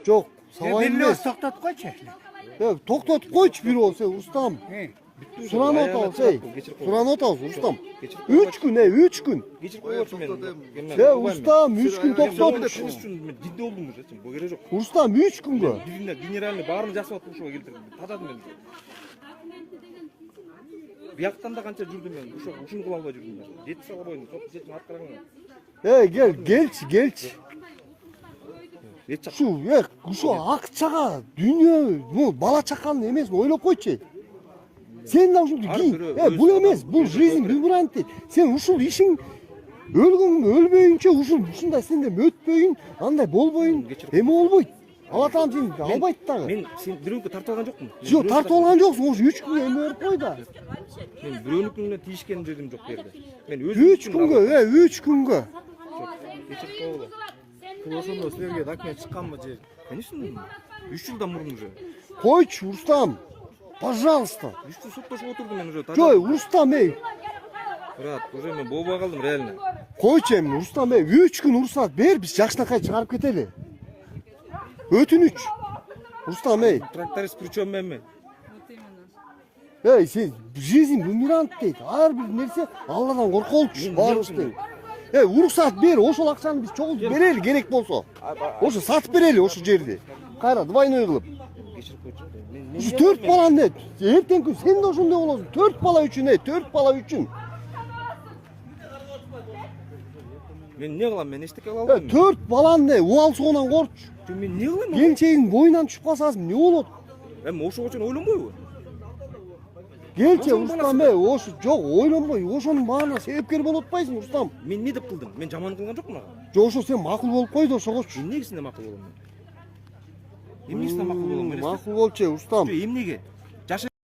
Жоқ, сабай Белли емес. тоқтатып қойшы. Тоқтатып қойшы бір ол, сен Рустам. Суран отауыз, Суран отауыз, Рустам. 3 күн, 3 күн. Кечир койчу мен. Рустам, 3 күн тоқтатып. Мен жидде болдум уже. Бу керек жок. Рустам, 3 күнгө. Биринде генеральный баарын жасап атып ушуга келтирдим. Татадым мен. Бияктан да канча жүрдүм мен. Ушуну кыла албай жүрдүм мен. 7 сага боюнда топ жетим ат караган. Келчи. Ушу акчага, дүйнө, бала чаканы эмесин ойлоп койчу. Сен да ушунду кийин. Бул эмес, бул жизнь выбирает дейт. Сен ушул ишиң өлбөйүнчө ушундай сенден өтпөйүн, андай болбоюн, эме болбойт. Алла таалам сени албайт дагы. Мен сен бирөөнүккө тартып алган жокмун. Жок, тартып алган жоксуң, ошо 3 күнгө эме берип кой да. Мен бирөөнүкүнө тийишкен жерим жок берди. Мен 3 күнгө, 3 күнгө. Кечирип койгула. Бул ошондо силерге документ чыкканбы же? Конечно, 3 жылдан мурун уже. Койчу, Рустам. Пожалуйста. 3 жыл соттошуп отурдум мен уже. Жой, Рустам, Брат, уже мен болбой калдым реально. Койчу эми, Рустам, 3 күн уруксат бер, биз жакшынакай чыгарып кетели. Өтүнүч. Рустам, Тракторист причем менми? сен жизнь бумеранг дейт. Ар бир нерсе Алладан корколчу, баарыбыз тең. Уруксат бер, ошол акчаны биз чогултуп берели керек болсо. Ошо сатып берели ошол жерди. Кайра двойной кылып. Кечирип койчу. Ушу 4 баланы эртең күн сен да ошондой болосуң. 4 бала үчүн, 4 бала үчүн. Мен эмне кылам? Мен эчтеке кыла албайм. 4 баланы убал суунан корчу. Мен эмне кылам? Келчегиң боюнан түшүп калсаң эмне болот? Эми ошого чейин ойлонбойбу? Келче Рустам, ошо жок, ойлонбой, ошонун баарына себепкер болуп атпайсың, Рустам. Мен эмне деп кылдым? Мен жаман кылган жокмун ага. Жок, ошо сен макул болуп койду ошогочу. Эмнегисине макул болом мен? Эмнегисине макул болом мен? Макул болчу, Рустам. Эмнеге?